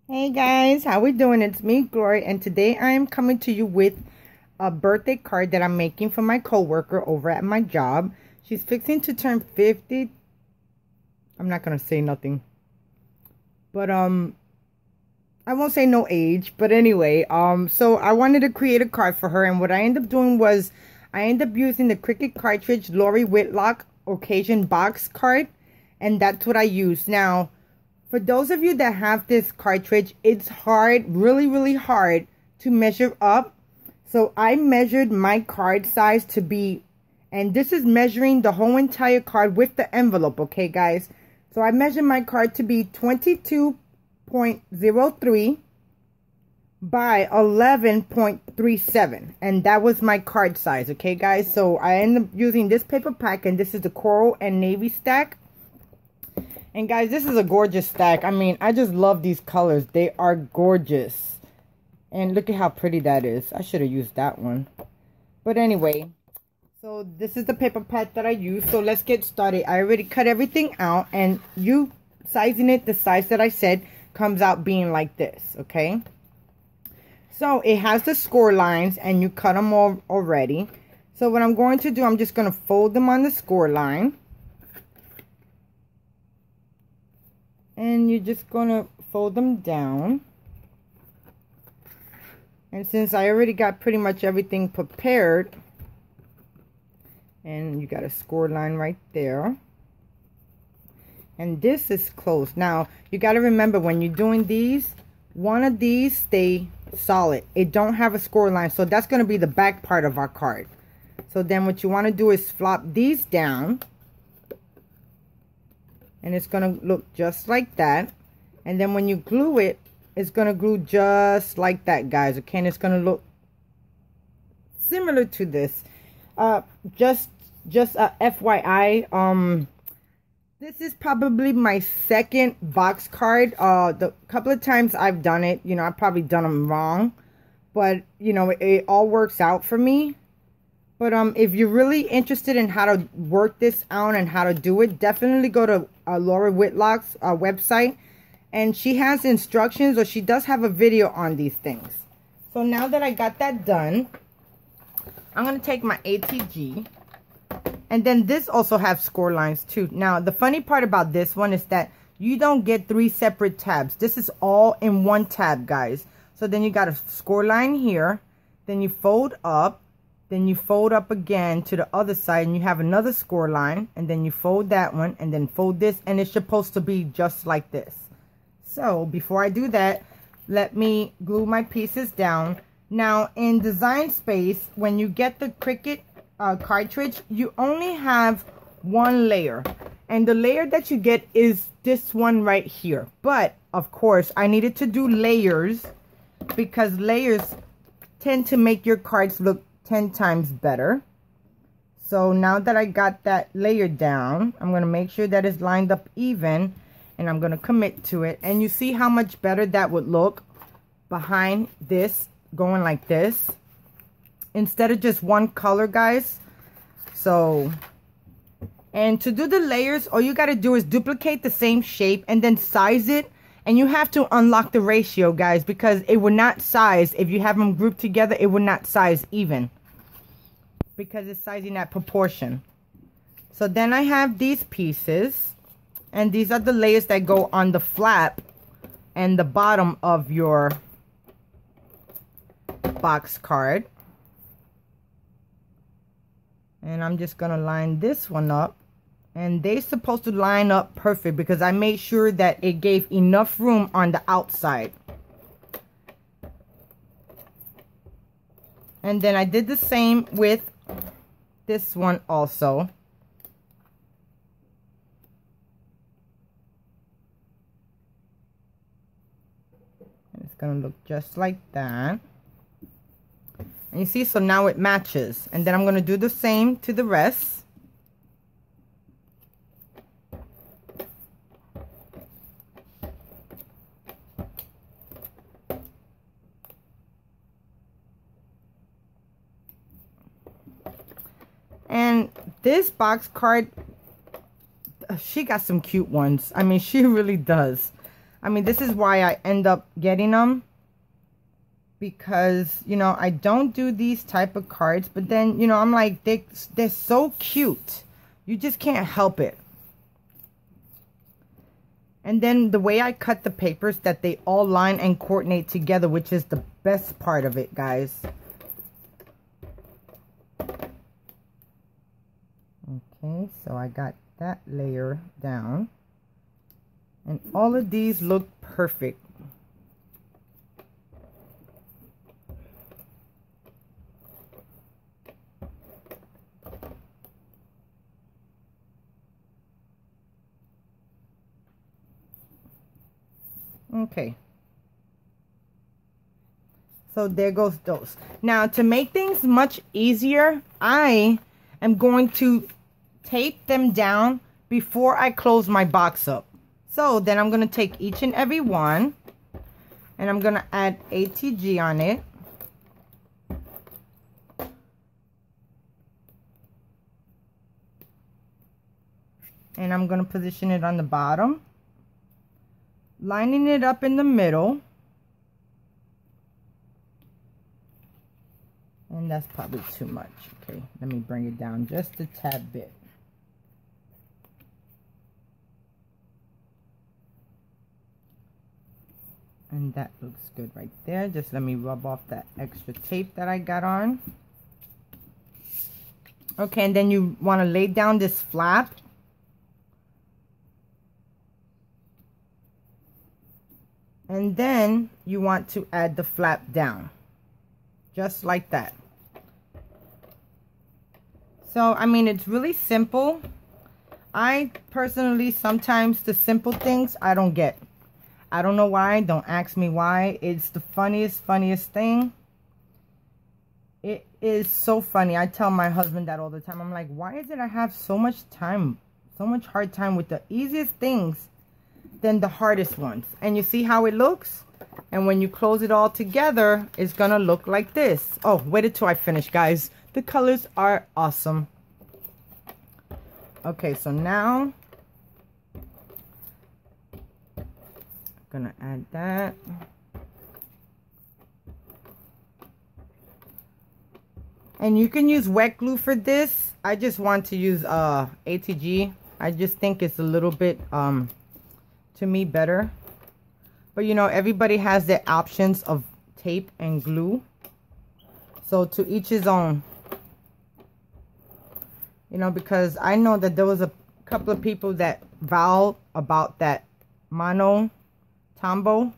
Hey guys, how we doing? It's me, Glory, and today I am coming to you with a birthday card that I'm making for my coworker over at my job. She's fixing to turn 50. I'm not gonna say nothing, but I won't say no age, but anyway, so I wanted to create a card for her, and what I ended up doing was I ended up using the Cricut cartridge Lori Whitlock occasion box card, and that's what I use. Now, for those of you that have this cartridge, it's hard, really hard to measure up. So I measured my card size to be, and this is measuring the whole entire card with the envelope, okay guys? So I measured my card to be 22.03 by 11.37, and that was my card size, okay guys? So I ended up using this paper pack, and this is the coral and navy stack. And guys, this is a gorgeous stack. I mean, I just love these colors. They are gorgeous. And look at how pretty that is. I should have used that one. But anyway, so this is the paper pad that I use. So let's get started. I already cut everything out. And you sizing it the size that I said comes out being like this, okay? So it has the score lines and you cut them all already. So what I'm going to do, I'm just going to fold them on the score line. And you're just going to fold them down. And since I already got pretty much everything prepared, and you got a score line right there. And this is closed. Now, you got to remember when you're doing these, one of these stay solid. It don't have a score line. So that's going to be the back part of our card. So then what you want to do is flop these down. And it's going to look just like that. And then when you glue it, it's going to glue just like that, guys. Okay, and it's going to look similar to this. Just FYI, this is probably my second box card. The couple of times I've done it, you know, I've probably done them wrong. But, you know, it all works out for me. But if you're really interested in how to work this out and how to do it, definitely go to Laura Whitlock's website. And she has instructions, or she does have a video on these things. So now that I got that done, I'm going to take my ATG. And then this also has score lines too. Now, the funny part about this one is that you don't get 3 separate tabs. This is all in one tab, guys. So then you got a score line here. Then you fold up. Then you fold up again to the other side, and you have another score line, and then you fold that one, and then fold this, and it's supposed to be just like this. So before I do that, let me glue my pieces down. Now in Design Space, when you get the Cricut cartridge, you only have one layer, and the layer that you get is this one right here. But of course, I needed to do layers because layers tend to make your cards look 10 times better. So now that I got that layer down, I'm going to make sure that it's lined up even, and I'm going to commit to it. And you see how much better that would look behind this, going like this, instead of just one color, guys. So, and to do the layers, all you got to do is duplicate the same shape and then size it. And you have to unlock the ratio, guys, because it will not size. If you have them grouped together, it will not size even, because it's sizing that proportion. So then I have these pieces, and these are the layers that go on the flap and the bottom of your box card. And I'm just going to line this one up. And they're supposed to line up perfect because I made sure that it gave enough room on the outside. And then I did the same with this one also. And it's going to look just like that. And you see, so now it matches. And then I'm going to do the same to the rest. And this box card, she got some cute ones. I mean, she really does. I mean, this is why I end up getting them. Because, you know, I don't do these type of cards. But then, you know, I'm like, they're so cute. You just can't help it. And then the way I cut the papers, that they all line and coordinate together, which is the best part of it, guys. Okay, so I got that layer down. And all of these look perfect. Okay. So there goes those. Now, to make things much easier, I am going to tape them down before I close my box up. So then I'm going to take each and every one and I'm going to add ATG on it. And I'm going to position it on the bottom, lining it up in the middle. And that's probably too much. Okay, let me bring it down just a tad bit. And that looks good right there. Just let me rub off that extra tape that I got on. Okay, and then you want to lay down this flap. And then you want to add the flap down. Just like that. So, I mean, it's really simple. I personally, sometimes the simple things I don't get. I don't know why. Don't ask me why. It's the funniest thing. It is so funny. I tell my husband that all the time. I'm like, why is it I have so much hard time with the easiest things than the hardest ones? And you see how it looks? And when you close it all together, it's gonna look like this. Oh, wait until I finish, guys. The colors are awesome. Okay, so now I'm gonna add that. And you can use wet glue for this. I just want to use ATG. I just think it's a little bit to me better. But you know, everybody has their options of tape and glue. So to each his own. You know, because I know that there was a couple of people that vowed about that mono Tombow.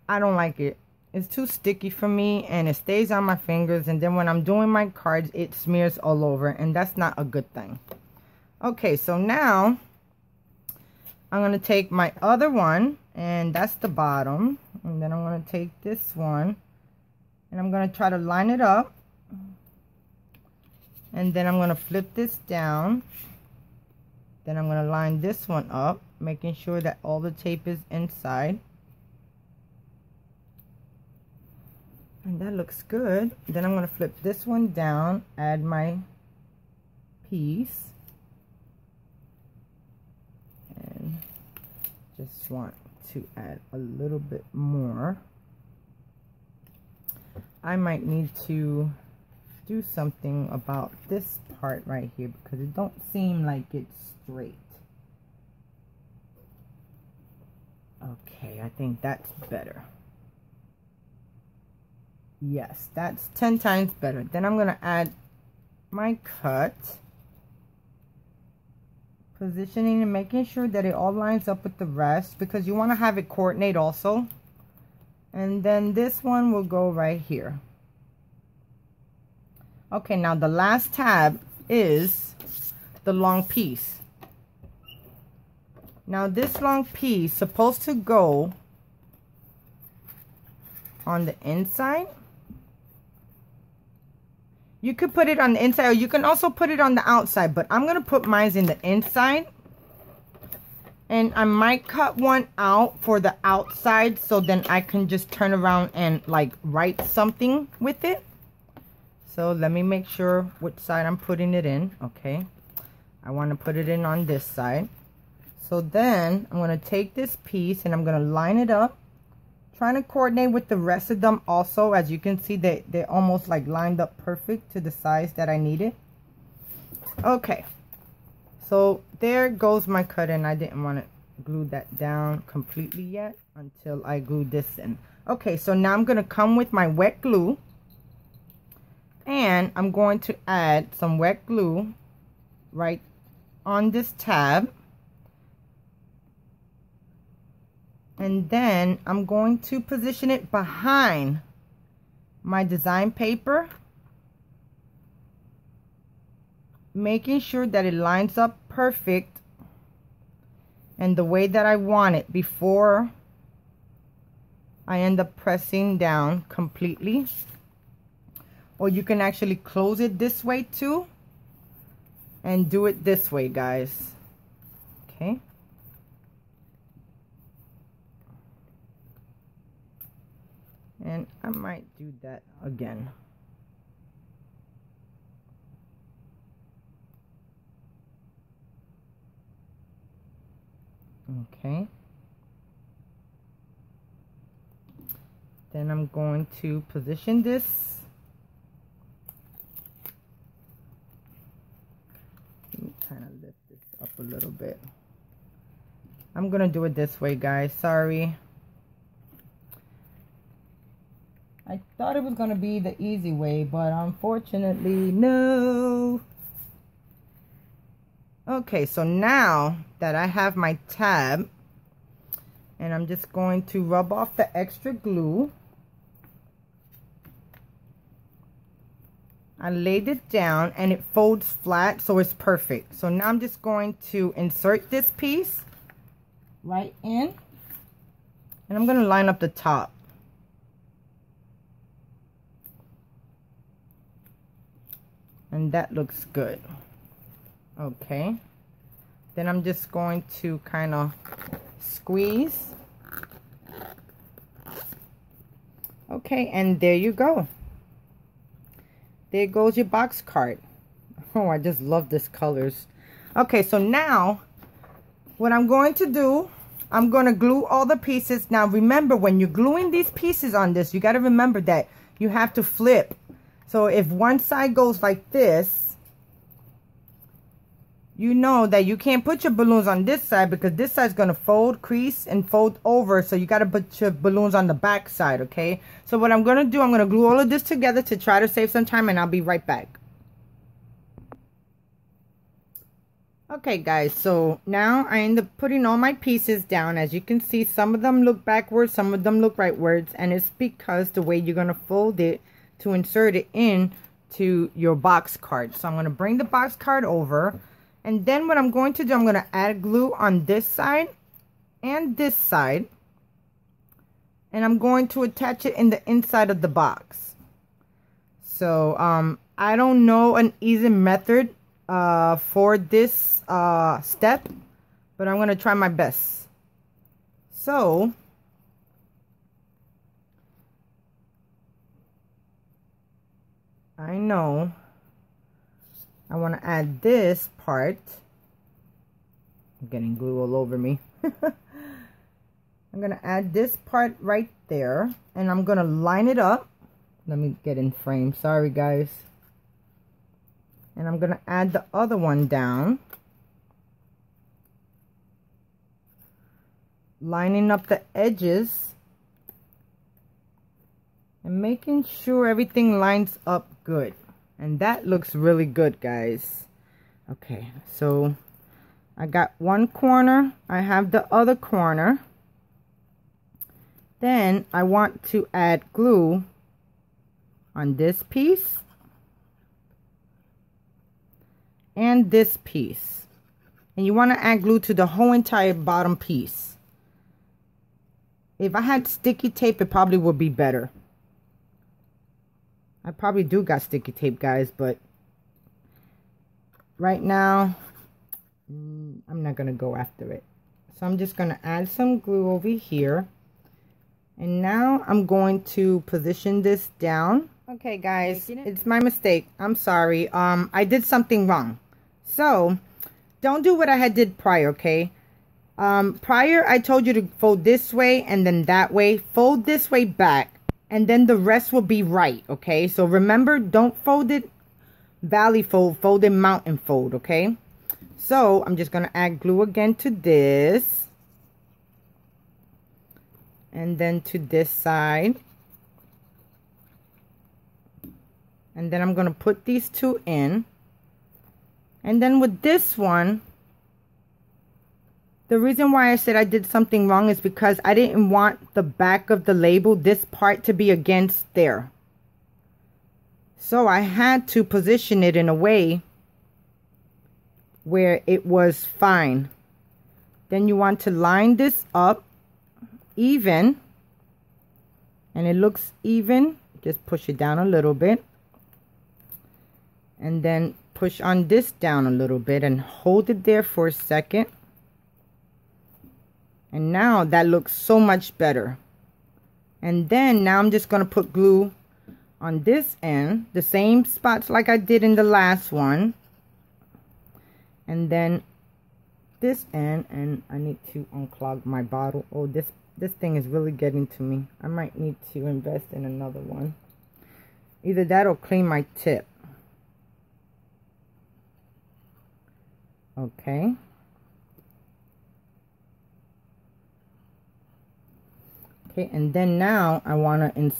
I don't like it. It's too sticky for me and it stays on my fingers. And then when I'm doing my cards, it smears all over. And that's not a good thing. Okay, so now I'm going to take my other one. And that's the bottom. And then I'm going to take this one. And I'm going to try to line it up. And then I'm going to flip this down. Then I'm going to line this one up. Making sure that all the tape is inside. And that looks good. Then I'm going to flip this one down. Add my piece. And just want to add a little bit more. I might need to do something about this part right here because it don't seem like it's straight. Okay, I think that's better. Yes, that's 10 times better. Then I'm going to add my cut. Positioning and making sure that it all lines up with the rest because you want to have it coordinate also. And then this one will go right here. Okay, now the last tab is the long piece. Now this long piece is supposed to go on the inside. You could put it on the inside or you can also put it on the outside, but I'm going to put mine in the inside. And I might cut one out for the outside so then I can just turn around and like write something with it. So let me make sure which side I'm putting it in. Okay. I want to put it in on this side. So then I'm going to take this piece and I'm going to line it up, trying to coordinate with the rest of them also. As you can see, they're almost like lined up perfect to the size that I needed. Okay, so there goes my cut, and I didn't want to glue that down completely yet until I glue this in. Okay, so now I'm going to come with my wet glue, and I'm going to add some wet glue right on this tab. And then I'm going to position it behind my design paper, making sure that it lines up perfect and the way that I want it before I end up pressing down completely. Or you can actually close it this way too and do it this way, guys. Okay. And I might do that again. Okay. Then I'm going to position this. Let me kind of lift this up a little bit. I'm going to do it this way, guys. Sorry. I thought it was going to be the easy way, but unfortunately, no. Okay, so now that I have my tab, and I'm just going to rub off the extra glue. I laid it down and it folds flat, so it's perfect. So now I'm just going to insert this piece right in, and I'm going to line up the top. And that looks good. Okay. Then I'm just going to kind of squeeze. Okay, and there you go. There goes your box card. Oh, I just love this colors. Okay, so now what I'm going to do, I'm going to glue all the pieces. Now remember, when you're gluing these pieces on this, you got to remember that you have to flip. So if one side goes like this, you know that you can't put your balloons on this side because this side's going to fold, crease, and fold over. So you got to put your balloons on the back side, okay? So what I'm going to do, I'm going to glue all of this together to try to save some time, and I'll be right back. Okay, guys, so now I end up putting all my pieces down. As you can see, some of them look backwards, some of them look rightwards, and it's because the way you're going to fold it to insert it in to your box card. So I'm going to bring the box card over, and then what I'm going to do, I'm going to add glue on this side and this side, and I'm going to attach it in the inside of the box. So I don't know an easy method for this step, but I'm going to try my best. So I know I want to add this part. I'm getting glue all over me. I'm going to add this part right there, and I'm going to line it up. Let me get in frame. Sorry, guys. And I'm going to add the other one down, lining up the edges and making sure everything lines up good. And that looks really good, guys. Okay, so I got one corner, I have the other corner. Then I want to add glue on this piece and this piece, and you want to add glue to the whole entire bottom piece. If I had sticky tape, it probably would be better. I probably do got sticky tape, guys, but right now I'm not gonna go after it. So I'm just gonna add some glue over here, and now I'm going to position this down. Okay, guys, it's my mistake. I'm sorry. I did something wrong. So don't do what I had did prior, okay? Prior, I told you to fold this way and then that way. Fold this way back, and then the rest will be right, okay? So remember, don't fold it valley fold, fold it mountain fold, okay? So I'm just going to add glue again to this. And then to this side. And then I'm going to put these two in. And then with this one, the reason why I said I did something wrong is because I didn't want the back of the label, this part, to be against there. So I had to position it in a way where it was fine. Then you want to line this up even. And it looks even. Just push it down a little bit. And then push on this down a little bit and hold it there for a second. And now that looks so much better. And then now I'm just going to put glue on this end, the same spots like I did in the last one. And then this end, and I need to unclog my bottle. Oh, this thing is really getting to me. I might need to invest in another one. Either that or clean my tip. Okay. Okay, and then now I want to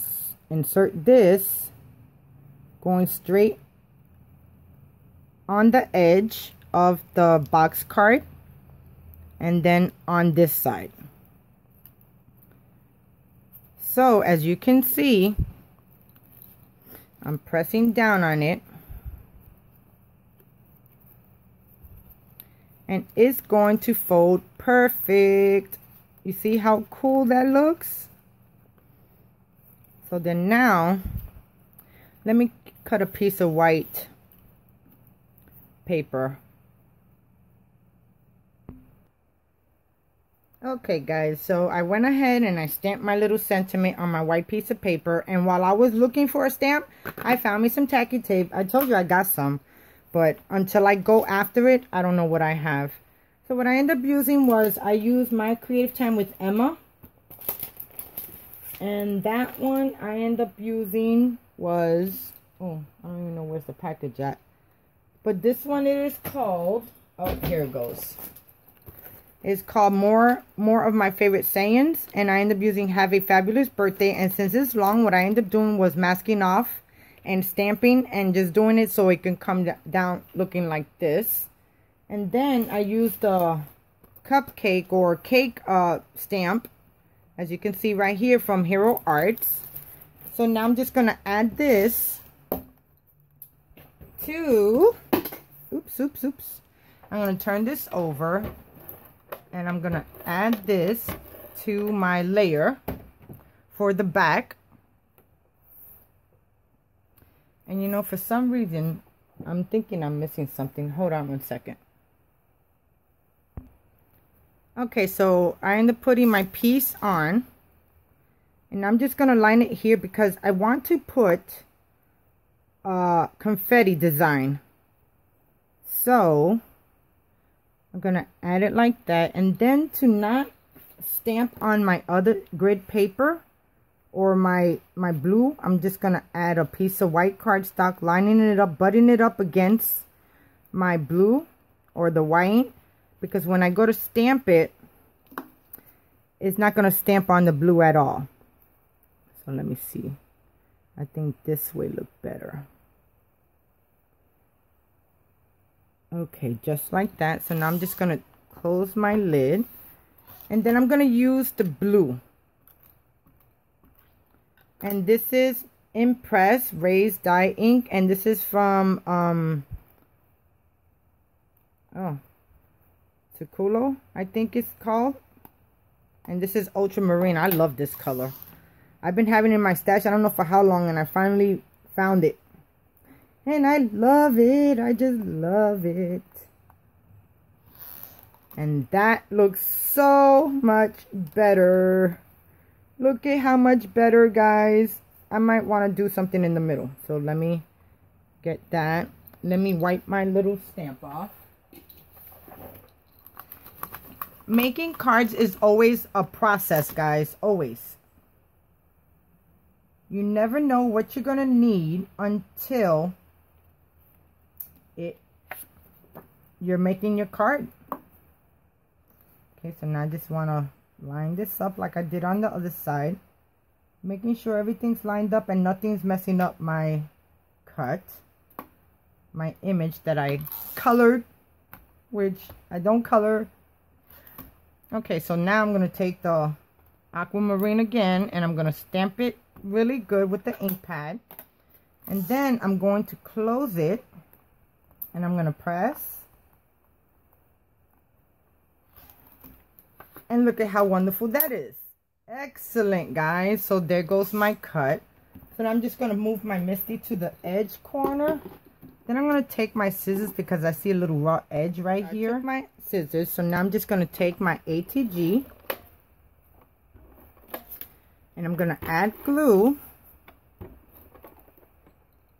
insert this going straight on the edge of the box card, and then on this side. So as you can see, I'm pressing down on it, and it's going to fold perfect. You see how cool that looks? So then now, let me cut a piece of white paper. Okay guys, so I went ahead and I stamped my little sentiment on my white piece of paper, and while I was looking for a stamp, I found me some tacky tape. I told you I got some, but until I go after it, I don't know what I have. So what I ended up using was, I used my Creative Time with Emma. And that one I ended up using was, oh, I don't even know where's the package at. But this one, it is called, oh, here it goes. It's called More of My Favorite Sayings. And I ended up using Have a Fabulous Birthday. And since it's long, what I ended up doing was masking off and stamping and just doing it so it can come down looking like this. And then I used the cupcake or cake stamp, as you can see right here, from Hero Arts. So now I'm just going to add this to, oops. I'm going to turn this over, and I'm going to add this to my layer for the back. And you know, for some reason, I'm thinking I'm missing something. Hold on one second. Okay, so I end up putting my piece on, and I'm just going to line it here because I want to put confetti design. So I'm going to add it like that, and then to not stamp on my other grid paper or my blue, I'm just going to add a piece of white cardstock, lining it up, butting it up against my blue or the white. Because when I go to stamp it, it's not going to stamp on the blue at all. So let me see. I think this way look better. Okay, just like that. So now I'm just going to close my lid. And then I'm going to use the blue. And this is Impress Raised Dye Ink. And this is from, Tuculo, I think it's called. And this is Ultramarine. I love this color. I've been having it in my stash, I don't know for how long, and I finally found it. And I love it. I just love it. And that looks so much better. Look at how much better, guys. I might want to do something in the middle. So let me get that. Let me wipe my little stamp off. making cards is always a process, guys. Always. You never know what you're going to need until you're making your card. Okay, so now I just want to line this up like I did on the other side. Making sure everything's lined up and nothing's messing up my cut. My image that I colored, which I don't color. Okay, so now I'm going to take the aquamarine again and I'm going to stamp it really good with the ink pad. And then I'm going to close it and I'm going to press. And look at how wonderful that is. Excellent, guys. So there goes my cut. So I'm just going to move my Misty to the edge corner. Then I'm going to take my scissors because I see a little raw edge right here. I took my scissors. So now I'm just going to take my ATG. And I'm going to add glue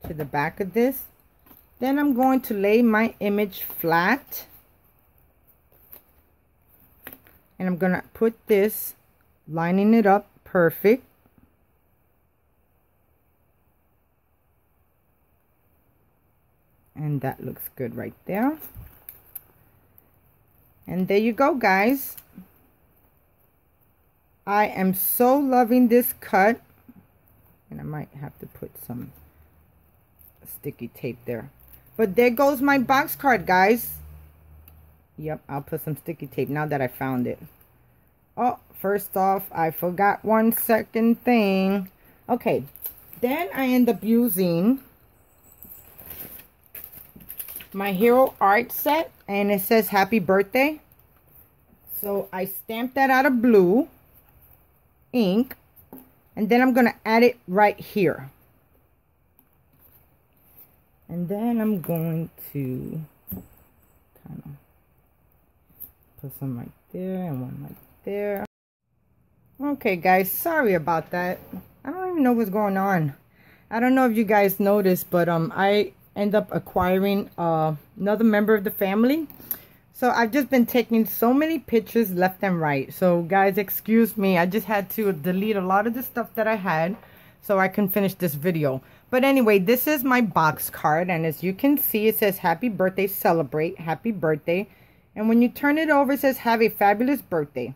to the back of this. Then I'm going to lay my image flat. And I'm going to put this, lining it up perfect. And that looks good right there. And there you go, guys. I am so loving this cut. And I might have to put some sticky tape there. But there goes my box card, guys. Yep, I'll put some sticky tape now that I found it. Oh, first off, I forgot one second thing. Okay, then I end up using my Hero Art set, and it says happy birthday. So I stamped that out of blue ink, and then I'm going to add it right here. And then I'm going to kind of put some right there and one right there. Okay, guys, sorry about that. I don't even know what's going on. I don't know if you guys noticed, but I end up acquiring another member of the family. So I've just been taking so many pictures left and right. So guys, excuse me. I just had to delete a lot of the stuff that I had so I can finish this video. But anyway, this is my box card, and as you can see, it says happy birthday, celebrate, happy birthday. And when you turn it over, it says have a fabulous birthday.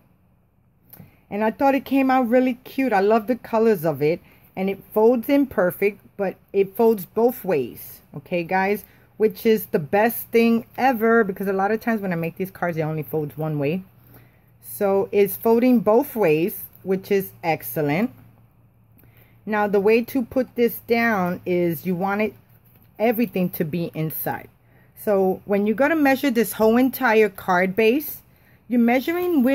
And I thought it came out really cute. I love the colors of it. And it folds in perfect, but it folds both ways. Okay, guys? Which is the best thing ever, because a lot of times when I make these cards, it only folds one way. So it's folding both ways, which is excellent. Now, the way to put this down is you want everything to be inside. So when you go to measure this whole entire card base, you're measuring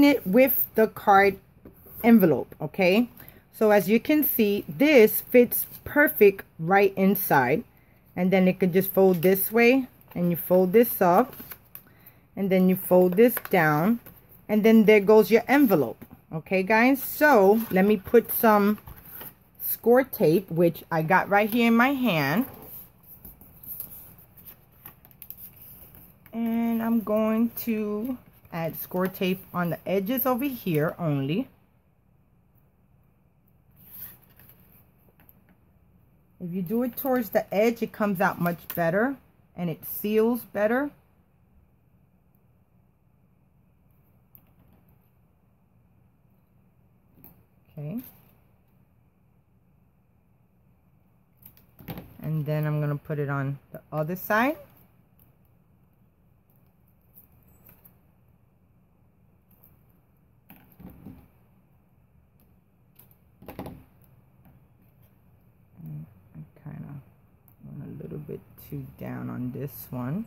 it with the card envelope, okay? So as you can see, this fits perfect right inside. And then it could just fold this way, and you fold this up, and then you fold this down, and then there goes your envelope. Okay, guys? So let me put some score tape, which I got right here in my hand. And I'm going to add score tape on the edges over here only. If you do it towards the edge, it comes out much better and it seals better. Okay. And then I'm going to put it on the other side. Bit too down on this one,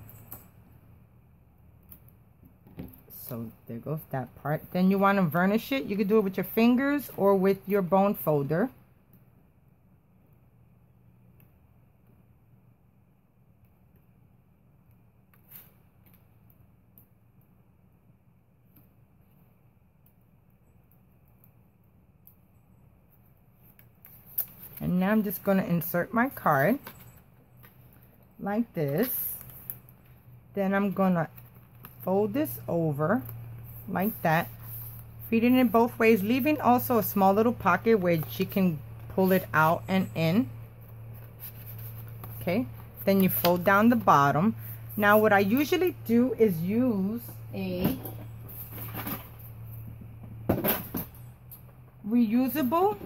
so there goes that part. Then you want to varnish it. You can do it with your fingers or with your bone folder. And now I'm just going to insert my card like this. Then I'm gonna fold this over like that, feeding it both ways, leaving also a small little pocket where she can pull it out and in. Okay, then you fold down the bottom. Now what I usually do is use a reusable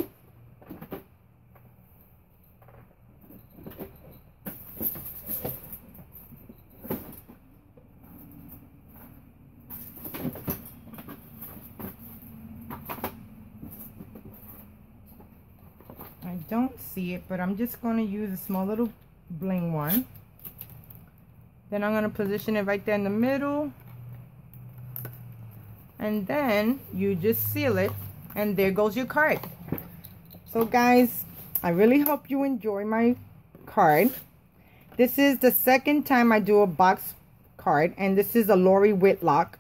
I don't see it, but I'm just going to use a small little bling one. Then I'm going to position it right there in the middle, and then you just seal it, and there goes your card. So guys, I really hope you enjoy my card. This is the second time I do a box card, and this is a Lori Whitlock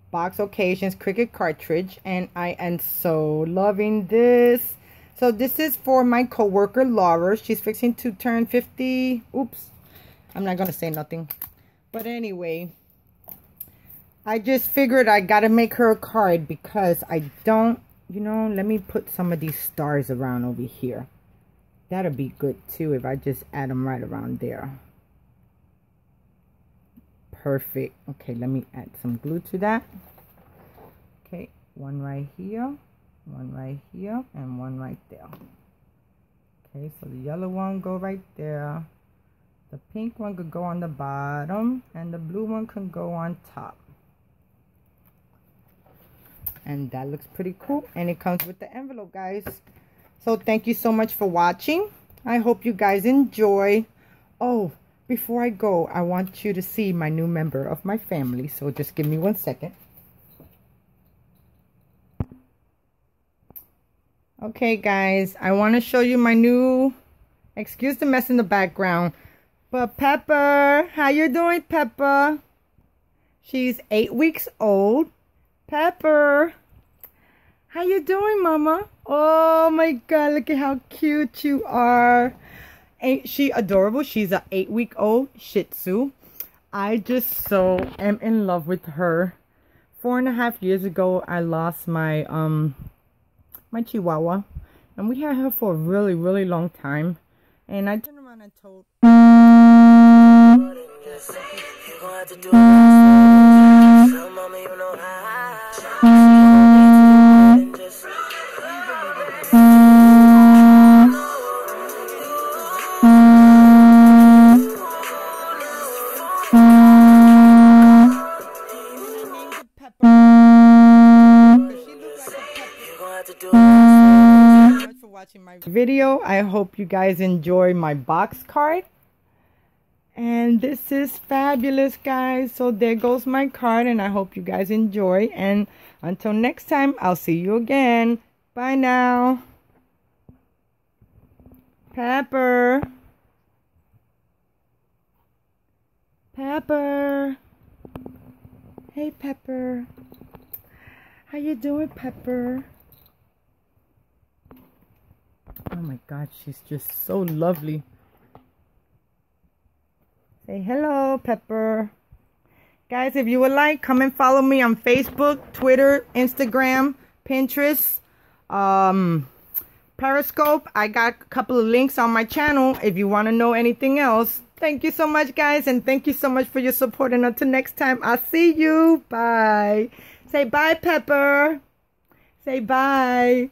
Box Occasions Cricket cartridge, and I am so loving this. So this is for my coworker Laura. She's fixing to turn 50. Oops, I'm not gonna say nothing, but anyway, I just figured I gotta make her a card because I don't, you know, let me put some of these stars around over here. That'll be good too if I just add them right around there. Perfect. Okay, let me add some glue to that. Okay, one right here, one right here, and one right there. Okay, so the yellow one go right there. The pink one could go on the bottom, and the blue one can go on top. And that looks pretty cool, and it comes with the envelope, guys. So thank you so much for watching. I hope you guys enjoy. Oh, before I go, I want you to see my new member of my family, so just give me 1 second. Okay guys, I want to show you my new, excuse the mess in the background, but Pepper, how you doing, Pepper? She's 8 weeks old. Pepper, how you doing, Mama? Oh my God, look at how cute you are. Ain't she adorable? She's an 8-week-old Shih Tzu. I just so am in love with her. 4.5 years ago, I lost my my Chihuahua, and we had her for a really, really long time. And I turned around and told. For watching my video. I hope you guys enjoy my box card, and this is fabulous, guys. So there goes my card, and I hope you guys enjoy, and until next time, I'll see you again. Bye now. Pepper, Pepper, hey Pepper, how you doing, Pepper? Oh my God, she's just so lovely. Say hello, Pepper. Guys, if you would like, come and follow me on Facebook, Twitter, Instagram, Pinterest, Periscope. I got a couple of links on my channel if you want to know anything else. Thank you so much, guys, and thank you so much for your support. And until next time, I'll see you. Bye. Say bye, Pepper. Say bye.